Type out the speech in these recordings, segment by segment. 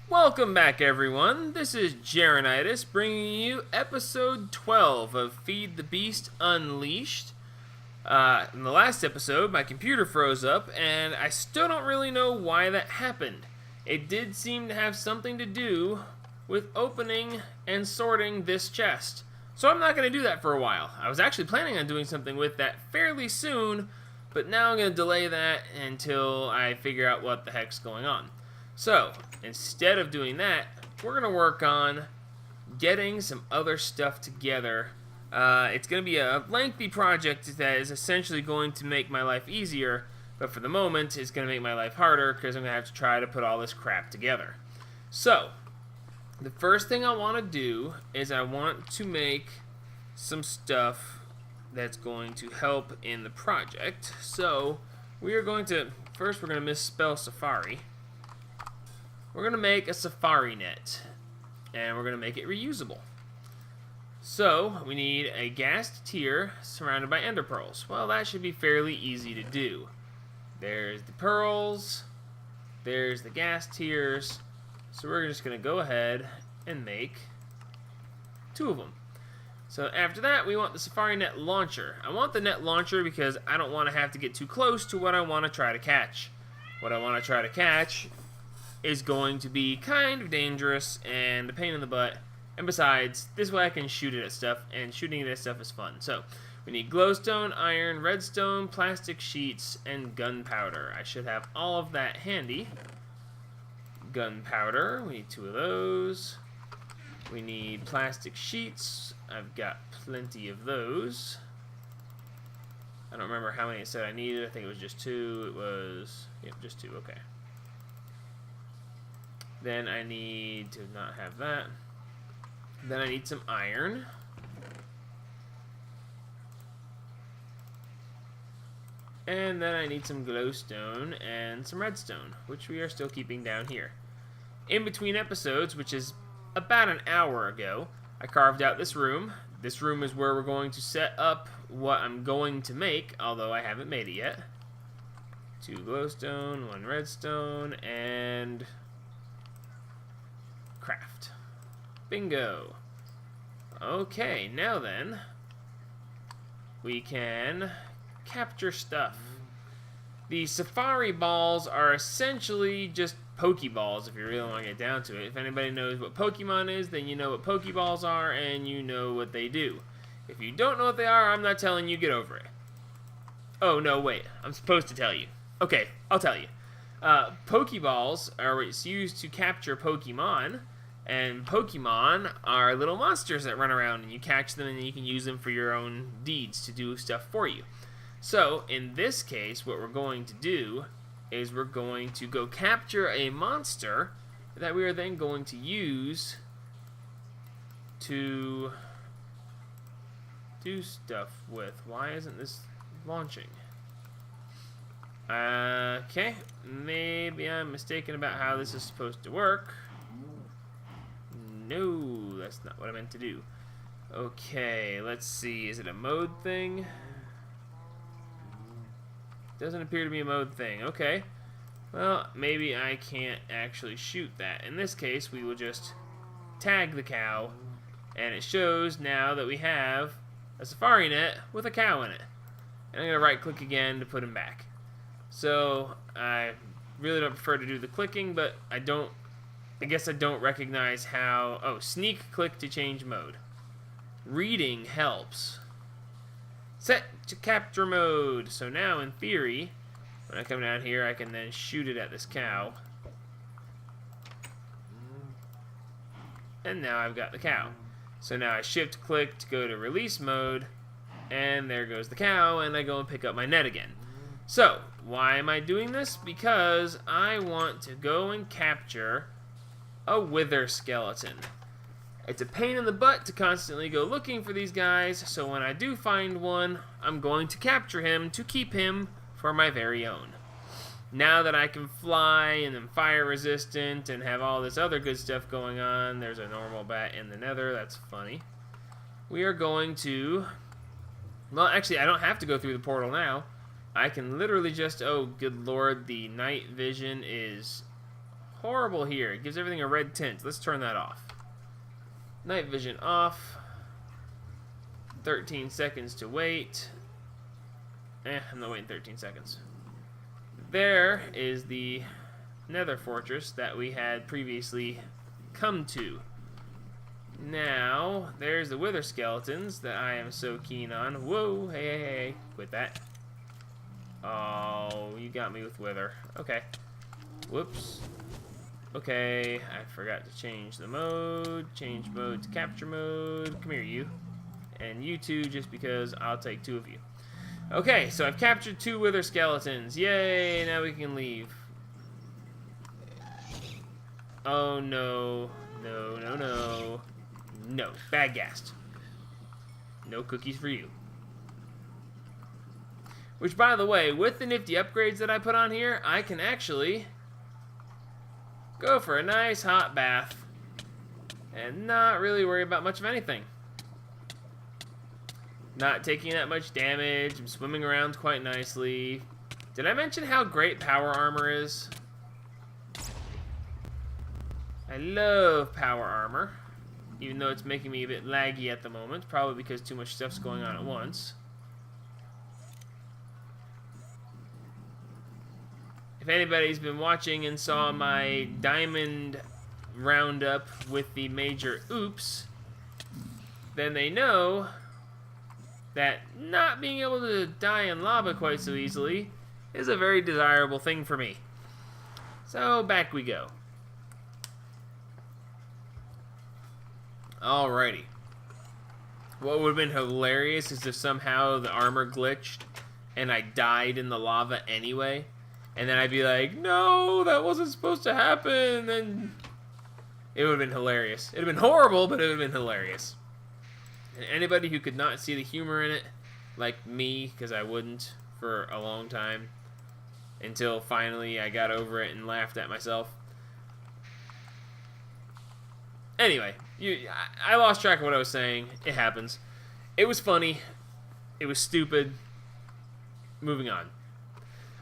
Welcome back, everyone. This is Jarenitis bringing you episode 12 of Feed the Beast Unleashed. In the last episode, my computer froze up, and I still don't really know why that happened. It did seem to have something to do with opening and sorting this chest. So I'm not going to do that for a while. I was actually planning on doing something with that fairly soon, but now I'm going to delay that until I figure out what the heck's going on. So, instead of doing that, we're going to work on getting some other stuff together. It's going to be a lengthy project that is essentially going to make my life easier, but for the moment, it's going to make my life harder because I'm going to have to try to put all this crap together. So, the first thing I want to do is I want to make some stuff that's going to help in the project. So, we're going to misspell Safari. We're going to make a safari net, and we're going to make it reusable. So, we need a ghast tear surrounded by ender pearls. Well, that should be fairly easy to do. There's the pearls, there's the ghast tears, so we're just going to go ahead and make 2 of them. So after that, we want the safari net launcher. I want the net launcher because I don't want to have to get too close to what I want to try to catch. What I want to try to catch is going to be kind of dangerous and a pain in the butt. And besides, this way I can shoot it at stuff, and shooting it at stuff is fun. So, we need glowstone, iron, redstone, plastic sheets, and gunpowder. I should have all of that handy. Gunpowder, we need 2 of those. We need plastic sheets. I've got plenty of those. I don't remember how many it said I needed. I think it was just 2. It was, yep, just 2, okay. Then I need to not have that. Then I need some iron. And then I need some glowstone and some redstone, which we are still keeping down here. In between episodes, which is about an hour ago, I carved out this room. This room is where we're going to set up what I'm going to make, although I haven't made it yet. 2 glowstone, 1 redstone, and craft. Bingo. Okay, now then, we can capture stuff. The safari balls are essentially just Pokeballs, if you really want to get down to it. If anybody knows what Pokemon is, then you know what Pokeballs are, and you know what they do. If you don't know what they are, I'm not telling you, get over it. Oh, no, wait, I'm supposed to tell you. Okay, I'll tell you. Pokeballs are what's used to capture Pokemon, and Pokemon are little monsters that run around, and you catch them, and you can use them for your own deeds to do stuff for you. So, in this case, what we're going to do is we're going to go capture a monster that we are then going to use to do stuff with. Why isn't this launching? Okay, maybe I'm mistaken about how this is supposed to work. No, that's not what I meant to do. Okay, let's see. Is it a mode thing? Doesn't appear to be a mode thing. Okay. Well, maybe I can't actually shoot that. In this case, we will just tag the cow, and it shows now that we have a safari net with a cow in it. And I'm going to right-click again to put him back. So, I really don't prefer to do the clicking, but I guess I don't recognize how. Oh, sneak click to change mode. Reading helps. Set to capture mode. So now, in theory, when I come down here, I can then shoot it at this cow. And now I've got the cow. So now I shift click to go to release mode, and there goes the cow, and I go and pick up my net again. So, why am I doing this? Because I want to go and capture a wither skeleton. It's a pain in the butt to constantly go looking for these guys, so when I do find one, I'm going to capture him to keep him for my very own. Now that I can fly and I'm fire resistant and have all this other good stuff going on, there's a normal bat in the nether, that's funny. We are going to, well, actually I don't have to go through the portal now. I can literally just, oh good lord, the night vision is horrible here. It gives everything a red tint. Let's turn that off. Night vision off. 13 seconds to wait. I'm not waiting 13 seconds. There is the nether fortress that we had previously come to. Now, there's the wither skeletons that I am so keen on. Whoa, hey, quit that. Oh, you got me with wither. Okay. Whoops. Okay, I forgot to change the mode. Change mode to capture mode. Come here, you. And you two, just because I'll take 2 of you. Okay, so I've captured 2 wither skeletons. Yay, now we can leave. Oh, no. No. No, bad gassed. No cookies for you. Which, by the way, with the nifty upgrades that I put on here, I can actually go for a nice hot bath and not really worry about much of anything. Not taking that much damage. I'm swimming around quite nicely. Did I mention how great power armor is? I love power armor. Even though it's making me a bit laggy at the moment. Probably because too much stuff's going on at once. If anybody's been watching and saw my diamond roundup with the major oops, then they know that not being able to die in lava quite so easily is a very desirable thing for me. So back we go. Alrighty. What would have been hilarious is if somehow the armor glitched and I died in the lava anyway. And then I'd be like, no, that wasn't supposed to happen. And it would have been hilarious. It would have been horrible, but it would have been hilarious. And anybody who could not see the humor in it, like me, because I wouldn't for a long time, until finally I got over it and laughed at myself. Anyway, I lost track of what I was saying. It happens. It was funny. It was stupid. Moving on.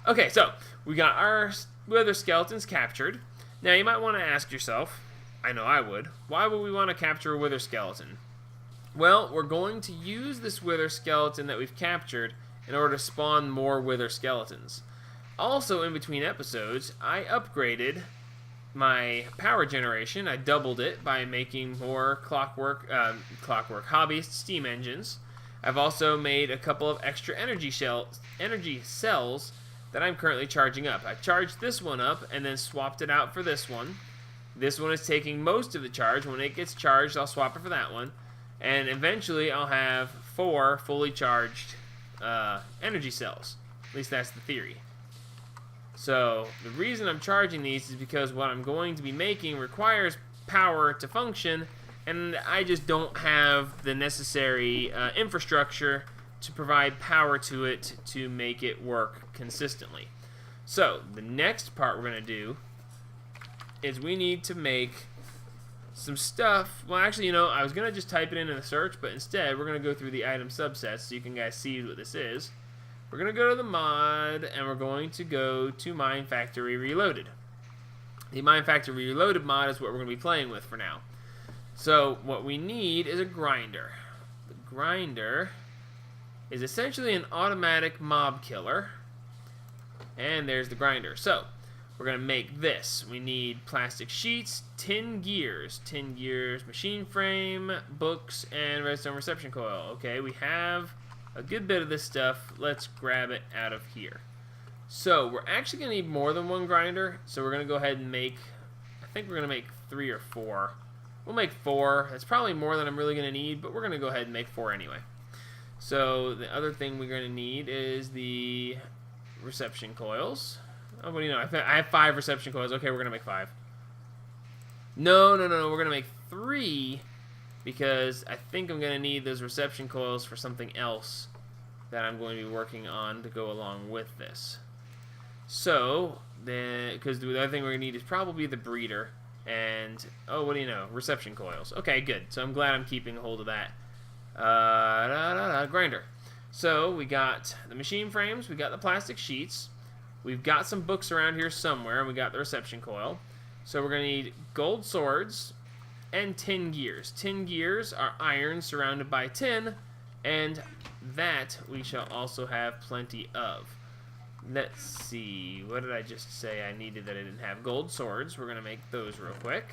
Okay, so we got our wither skeletons captured. Now you might want to ask yourself, I know I would, why would we want to capture a wither skeleton? Well, we're going to use this wither skeleton that we've captured in order to spawn more wither skeletons. Also, in between episodes, I upgraded my power generation. I doubled it by making more clockwork hobbyist steam engines. I've also made a couple of extra energy cells that I'm currently charging up. I charged this one up and then swapped it out for this one. This one is taking most of the charge. When it gets charged, I'll swap it for that one. And eventually, I'll have 4 fully charged energy cells. At least that's the theory. So, the reason I'm charging these is because what I'm going to be making requires power to function, and I just don't have the necessary infrastructure to provide power to it to make it work consistently. So, the next part we're going to do is we need to make some stuff. Well, actually, I was going to just type it in the search, but instead we're going to go through the item subsets so you can guys see what this is. We're going to go to the mod, and we're going to go to Mine Factory Reloaded. The Mine Factory Reloaded mod is what we're going to be playing with for now. So, what we need is a grinder. The grinder is essentially an automatic mob killer. And there's the grinder. So, we're going to make this. We need plastic sheets, tin gears, machine frame, books, and redstone reception coil. Okay, we have a good bit of this stuff. Let's grab it out of here. So, we're actually going to need more than one grinder. So, we're going to go ahead and make, I think we're going to make 3 or 4. We'll make 4. That's probably more than I'm really going to need, but we're going to go ahead and make 4 anyway. So, the other thing we're going to need is the reception coils. Oh, what do you know? I have 5 reception coils. Okay, we're going to make 5. No. We're going to make 3 because I think I'm going to need those reception coils for something else that I'm going to be working on to go along with this. So, because the other thing we're going to need is probably the breeder. And, oh, what do you know? Reception coils. Okay, good. So I'm glad I'm keeping a hold of that. Grinder. So we got the machine frames. We got the plastic sheets. We've got some books around here somewhere. And we got the reception coil. So we're going to need gold swords and tin gears. Tin gears are iron surrounded by tin, and that we shall also have plenty of. Let's see, what did I just say I needed that I didn't have? Gold swords. We're going to make those real quick.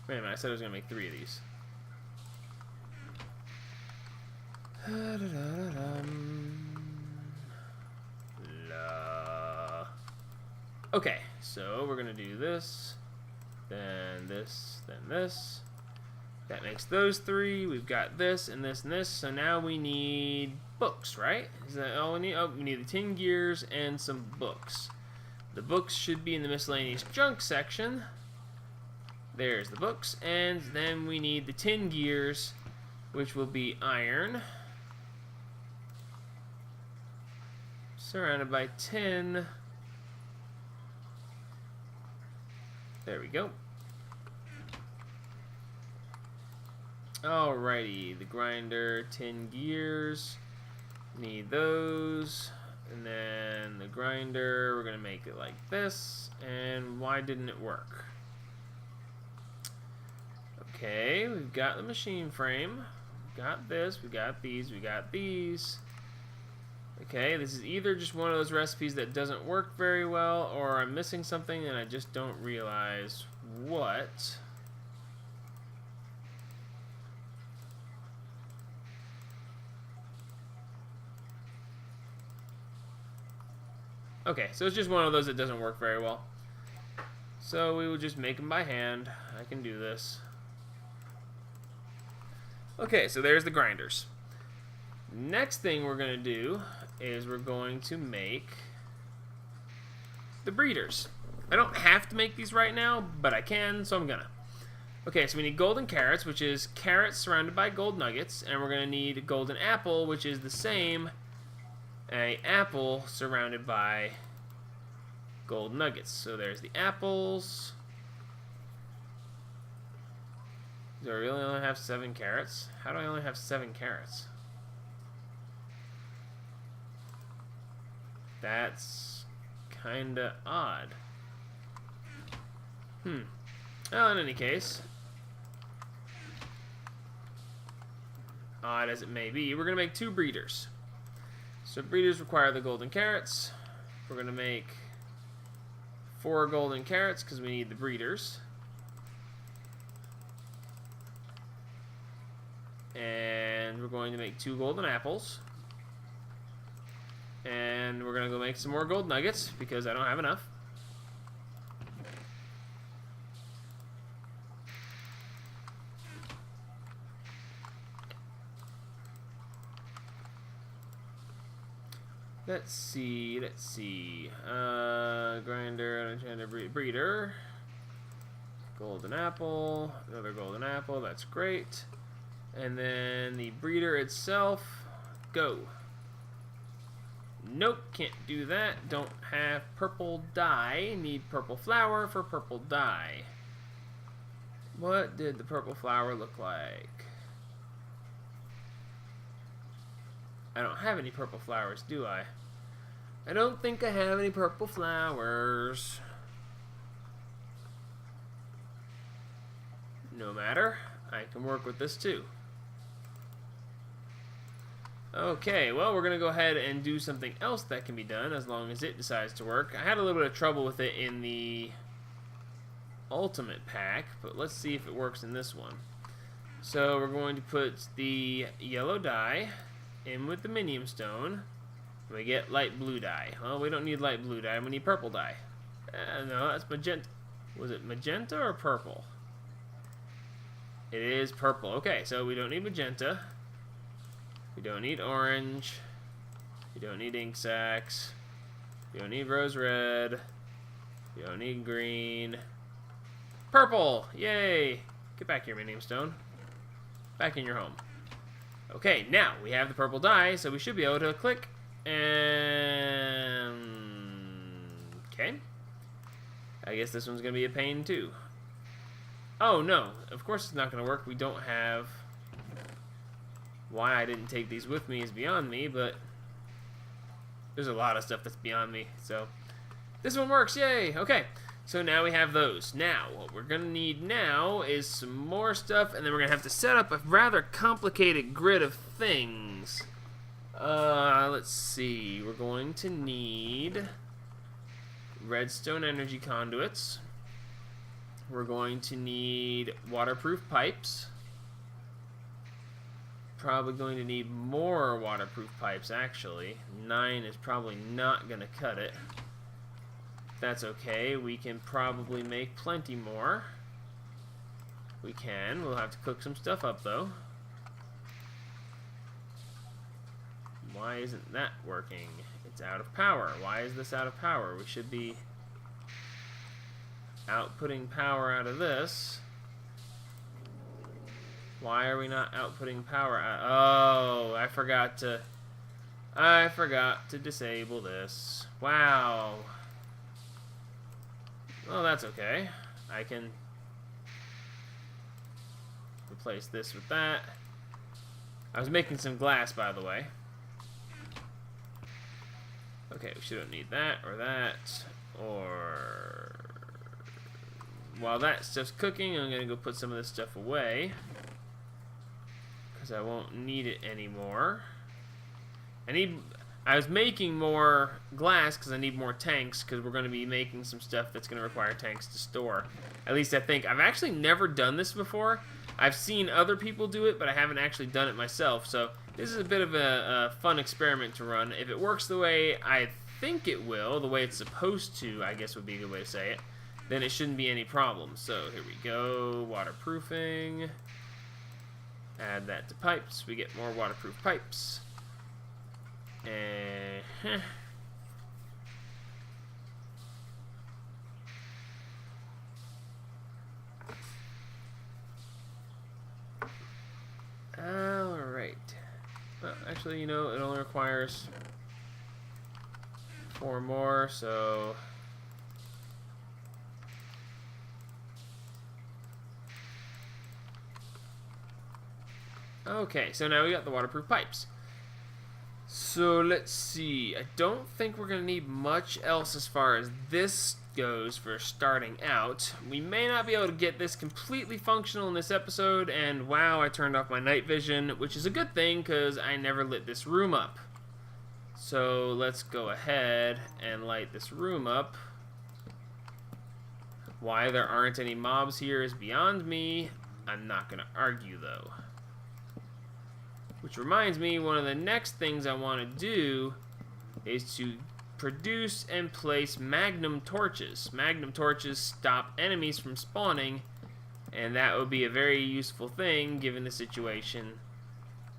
Wait a minute, I said I was going to make 3 of these. Okay, so we're going to do this, then this, then this. That makes those 3. We've got this and this and this. So now we need books, right? Is that all we need? Oh, we need the tin gears and some books. The books should be in the miscellaneous junk section. There's the books. And then we need the tin gears, which will be iron, surrounded by tin. There we go. Alrighty, the grinder, tin gears, need those, and then the grinder, we're going to make it like this, and why didn't it work? Okay, we've got the machine frame, we got this, we got these, we got these. Okay, this is either just one of those recipes that doesn't work very well, or I'm missing something and I just don't realize what. Okay, so it's just one of those that doesn't work very well. So we will just make them by hand. I can do this. Okay, so there's the grinders. Next thing we're going to do is we're going to make the breeders. I don't have to make these right now, but I can, so I'm gonna. Okay, so we need golden carrots, which is carrots surrounded by gold nuggets, and we're going to need a golden apple, which is the same, an apple surrounded by gold nuggets. So there's the apples. Do I really only have 7 carrots? How do I only have 7 carrots? That's kinda odd. Well, in any case, odd as it may be, we're gonna make 2 breeders. So breeders require the golden carrots. We're gonna make 4 golden carrots because we need the breeders. And we're going to make 2 golden apples. And we're going to go make some more gold nuggets because I don't have enough. Let's see. Grinder, breeder. Golden apple. Another golden apple. That's great. And then the breeder itself. Go. Nope, can't do that. Don't have purple dye. Need purple flour for purple dye. What did the purple flour look like? I don't have any purple flowers, do I? I don't think I have any purple flowers. No matter. I can work with this too. Okay, well, we're going to go ahead and do something else that can be done as long as it decides to work. I had a little bit of trouble with it in the Ultimate Pack, but let's see if it works in this one. So we're going to put the yellow dye in with the minium stone. And we get light blue dye. Well, we don't need light blue dye. We need purple dye. No, that's magenta. Was it magenta or purple? It is purple. Okay, so we don't need magenta. We don't need orange. We don't need ink sacs. We don't need rose red. We don't need green. Purple! Yay! Get back here, minium stone. Back in your home. Okay, now we have the purple dye, so we should be able to click and... Okay. I guess this one's going to be a pain too. Oh, no. Of course it's not going to work. We don't have Why I didn't take these with me is beyond me, but there's a lot of stuff that's beyond me. So this one works, yay! Okay, so now we have those. Now, what we're gonna need now is some more stuff, and then we're gonna have to set up a rather complicated grid of things. Let's see. We're going to need redstone energy conduits. We're going to need waterproof pipes. Probably going to need more waterproof pipes, actually. 9 is probably not going to cut it. That's okay. We can probably make plenty more. We can. We'll have to cook some stuff up, though. Why isn't that working? It's out of power. Why is this out of power? We should be outputting power out of this. Why are we not outputting power out? Oh, I forgot to disable this. Wow. Well, that's okay. I can replace this with that. I was making some glass, by the way. Okay, we shouldn't need that, or while that stuff's cooking, I'm gonna go put some of this stuff away because I won't need it anymore. I was making more glass because I need more tanks, because we're going to be making some stuff that's going to require tanks to store. At least I think. I've actually never done this before. I've seen other people do it, but I haven't actually done it myself. So this is a bit of a fun experiment to run. If it works the way I think it will, the way it's supposed to, I guess would be a good way to say it, then it shouldn't be any problem. So here we go. Waterproofing. Add that to pipes. We get more waterproof pipes. Alright. Well, actually, you know, it only requires 4 more, so okay, so now we got the waterproof pipes. So let's see. I don't think we're going to need much else as far as this goes for starting out. We may not be able to get this completely functional in this episode, and wow, I turned off my night vision, which is a good thing because I never lit this room up. So let's go ahead and light this room up. Why there aren't any mobs here is beyond me. I'm not going to argue, though. Which reminds me, one of the next things I want to do is to produce and place magnum torches. Magnum torches stop enemies from spawning, and that would be a very useful thing given the situation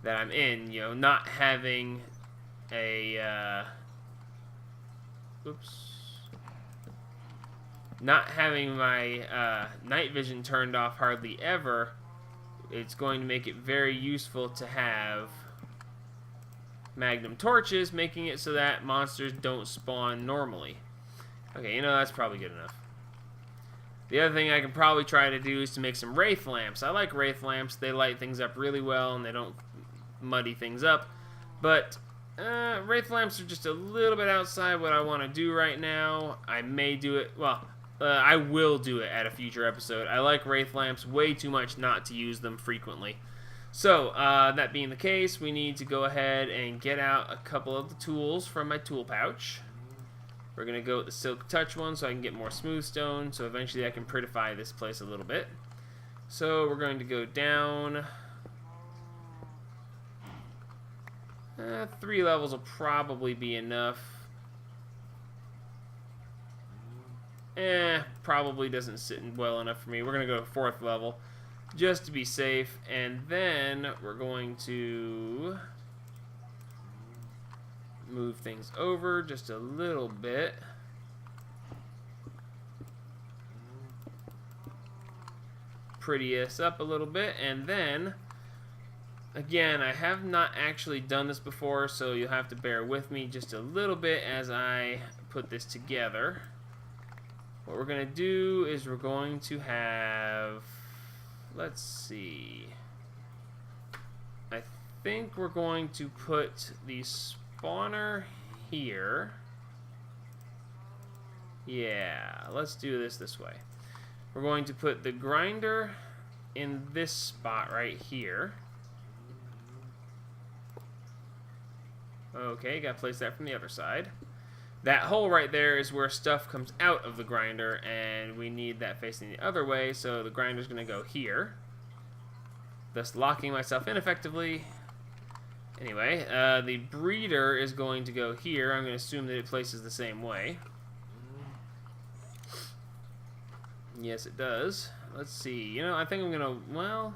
that I'm in. You know, not having a not having my night vision turned off hardly ever. It's going to make it very useful to have magnum torches, making it so that monsters don't spawn normally. Okay, you know, that's probably good enough. The other thing I can probably try to do is to make some wraith lamps. I like wraith lamps. They light things up really well, and they don't muddy things up. But wraith lamps are just a little bit outside what I want to do right now. I may do it, well, I will do it at a future episode. I like wraith lamps way too much not to use them frequently. So, that being the case, we need to go ahead and get out a couple of the tools from my tool pouch. We're going to go with the Silk Touch one so I can get more smooth stone, so eventually I can prettify this place a little bit. So, we're going to go down. 3 levels will probably be enough. Probably doesn't sit well enough for me. We're going to go 4th level just to be safe, and then we're going to move things over just a little bit. Pretty us up a little bit, and then again, I have not actually done this before, so you'll have to bear with me just a little bit as I put this together. What we're going to do is we're going to have, let's see, I think we're going to put the spawner here. Yeah, let's do this way. We're going to put the grinder in this spot right here. Okay, gotta place that from the other side. That hole right there is where stuff comes out of the grinder, and we need that facing the other way, so the grinder's gonna go here, thus locking myself in effectively. Anyway, the breeder is going to go here. I'm gonna assume that it places the same way. Yes, it does. Let's see. You know, I think I'm gonna, well,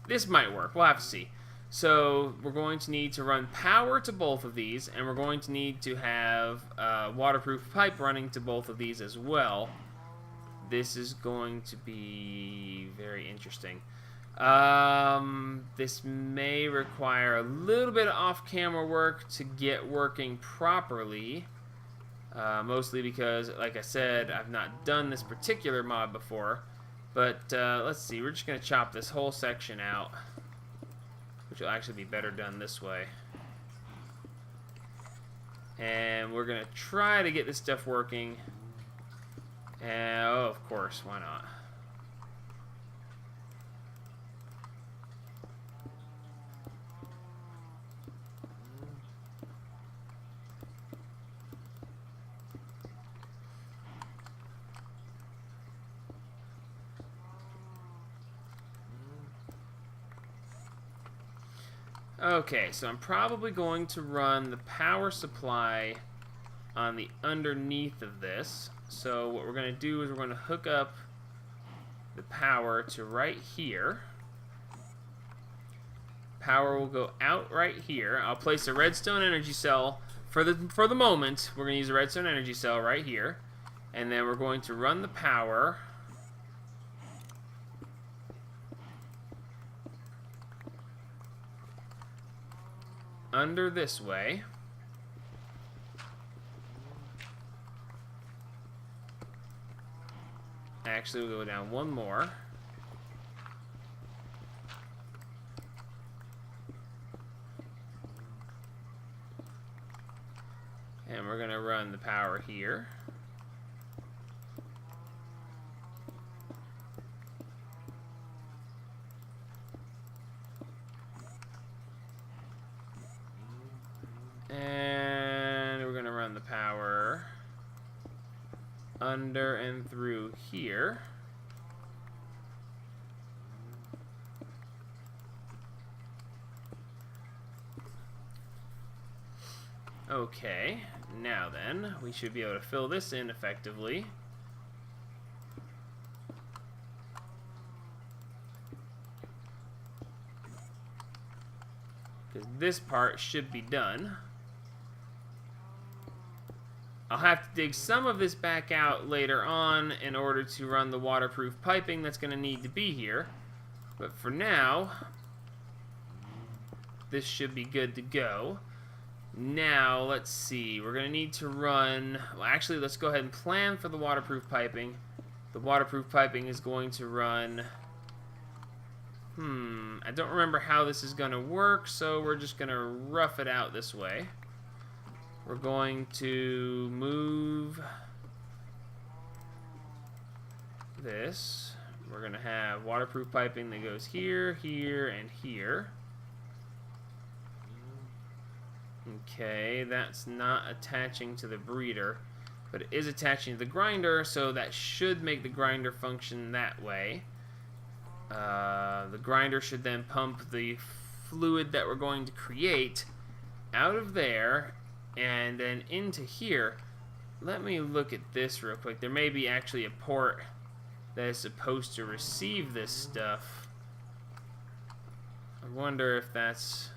this might work. We'll have to see. So we're going to need to run power to both of these, and we're going to need to have waterproof pipe running to both of these as well. This is going to be very interesting. This may require a little bit of off-camera work to get working properly. Mostly because, like I said, I've not done this particular mod before. But let's see, we're just going to chop this whole section out, which will actually be better done this way. And we're going to try to get this stuff working. And, oh, of course, why not? Okay, so I'm probably going to run the power supply on the underneath of this. So what we're going to do is we're going to hook up the power to right here. Power will go out right here. I'll place a redstone energy cell for the moment. We're going to use a redstone energy cell right here, and then we're going to run the power under this way. Actually, we'll go down one more. And we're going to run the power here. And we're going to run the power under and through here. Okay, now then, we should be able to fill this in effectively. Because this part should be done. I'll have to dig some of this back out later on in order to run the waterproof piping that's going to need to be here. But for now, this should be good to go. Now, let's see. We're going to need to run... Well, actually, let's go ahead and plan for the waterproof piping. The waterproof piping is going to run... I don't remember how this is going to work, so we're just going to rough it out this way. We're going to move this. We're going to have waterproof piping that goes here, here, and here. Okay, that's not attaching to the breeder, but it is attaching to the grinder, so that should make the grinder function that way. The grinder should then pump the fluid that we're going to create out of there and then into here. Let me look at this real quick. There may be actually a port that is supposed to receive this stuff. I wonder if that's...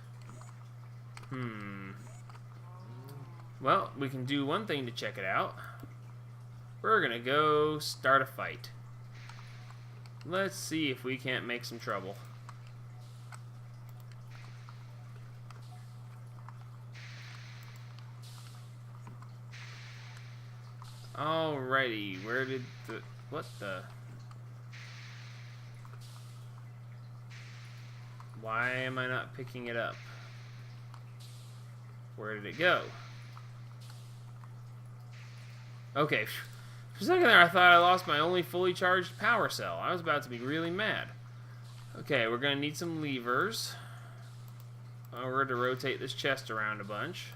Well, we can do one thing to check it out. We're gonna go start a fight. Let's see if we can't make some trouble. Alrighty, where did the... What the... Why am I not picking it up? Where did it go? Okay, for a second there I thought I lost my only fully charged power cell. I was about to be really mad. Okay, we're going to need some levers. We're going to rotate this chest around a bunch.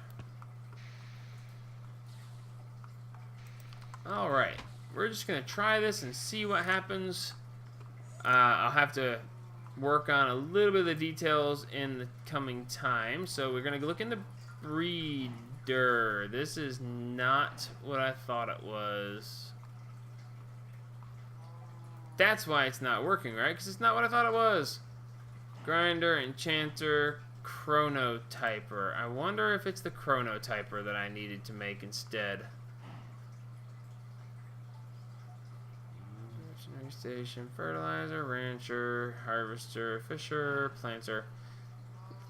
Alright, we're just going to try this and see what happens. I'll have to work on a little bit of the details in the coming time. So we're going to look into breeder. This is not what I thought it was. That's why it's not working, right? Because it's not what I thought it was. Grinder, enchanter, chronotyper. I wonder if it's the chronotyper that I needed to make instead. Station, fertilizer, rancher, harvester, fisher, planter.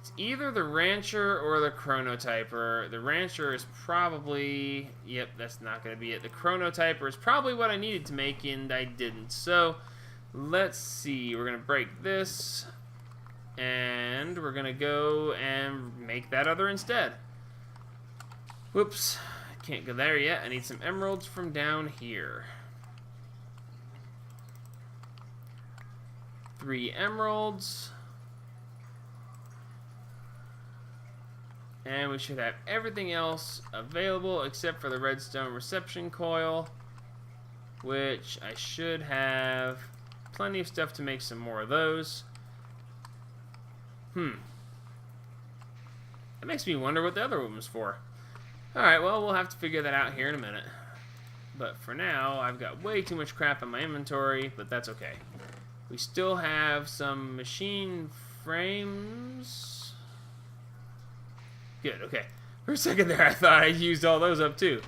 It's either the rancher or the chronotyper. The rancher is probably... Yep, that's not going to be it. The chronotyper is probably what I needed to make, and I didn't. So, let's see. We're going to break this, and we're going to go and make that other instead. Whoops. Can't go there yet. I need some emeralds from down here. 3 emeralds. And we should have everything else available except for the redstone reception coil, which I should have plenty of stuff to make some more of those. That makes me wonder what the other one was for. Alright, well, we'll have to figure that out here in a minute. But for now, I've got way too much crap in my inventory, but that's okay. We still have some machine frames. Good, okay. For a second there, I thought I used all those up too.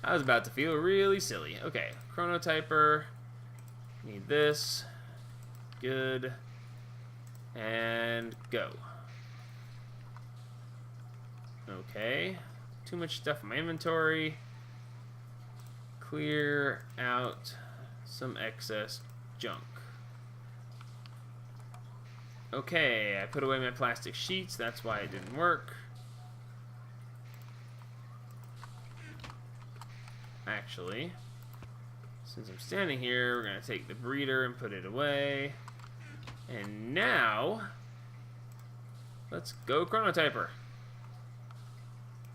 I was about to feel really silly. Okay, chronotyper. Need this. Good. And go. Okay. Too much stuff in my inventory. Clear out some excess junk. Okay, I put away my plastic sheets. That's why it didn't work. Actually, since I'm standing here, we're going to take the breeder and put it away. And now, let's go chronotyper.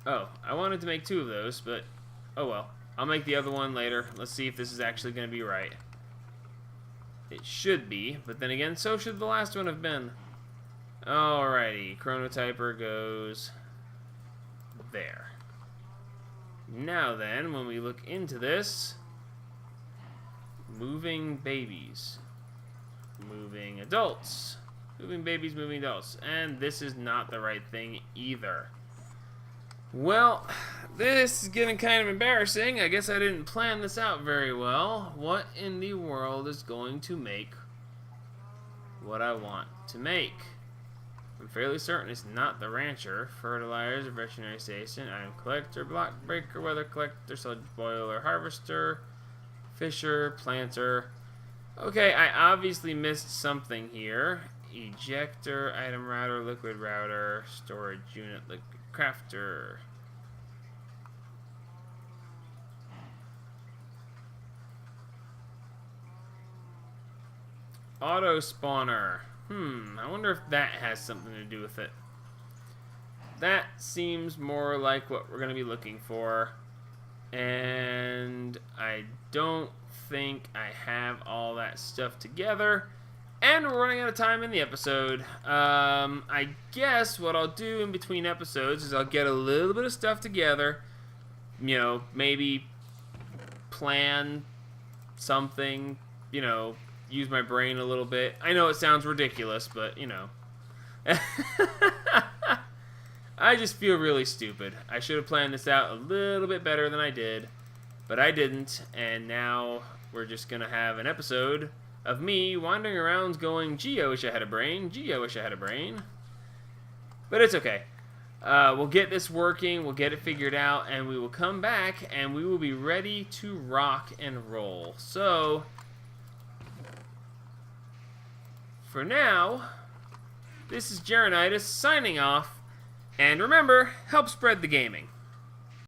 Oh, I wanted to make 2 of those, but oh well. I'll make the other one later. Let's see if this is actually going to be right. It should be, but then again, so should the last one have been. Alrighty, chronotyper goes there. Now then, when we look into this, moving babies, moving adults, moving babies, moving adults, and this is not the right thing either. Well, this is getting kind of embarrassing. I guess I didn't plan this out very well. What in the world is going to make what I want to make? I'm fairly certain it's not the rancher. Fertilizer, veterinary station, item collector, block breaker, weather collector, sludge boiler, harvester, fisher, planter. Okay, I obviously missed something here. Ejector, item router, liquid router, storage unit, liquid crafter. Auto spawner. I wonder if that has something to do with it. That seems more like what we're going to be looking for. And I don't think I have all that stuff together. And we're running out of time in the episode. I guess what I'll do in between episodes is I'll get a little bit of stuff together. You know, maybe plan something, you know, use my brain a little bit. I know it sounds ridiculous, but, you know. I just feel really stupid. I should have planned this out a little bit better than I did, but I didn't, and now we're just going to have an episode of me wandering around going, gee, I wish I had a brain. Gee, I wish I had a brain. But it's okay. We'll get this working, we'll get it figured out, and we will come back, and we will be ready to rock and roll. So, for now, This is Jeronitis signing off. And remember, help spread the gaming.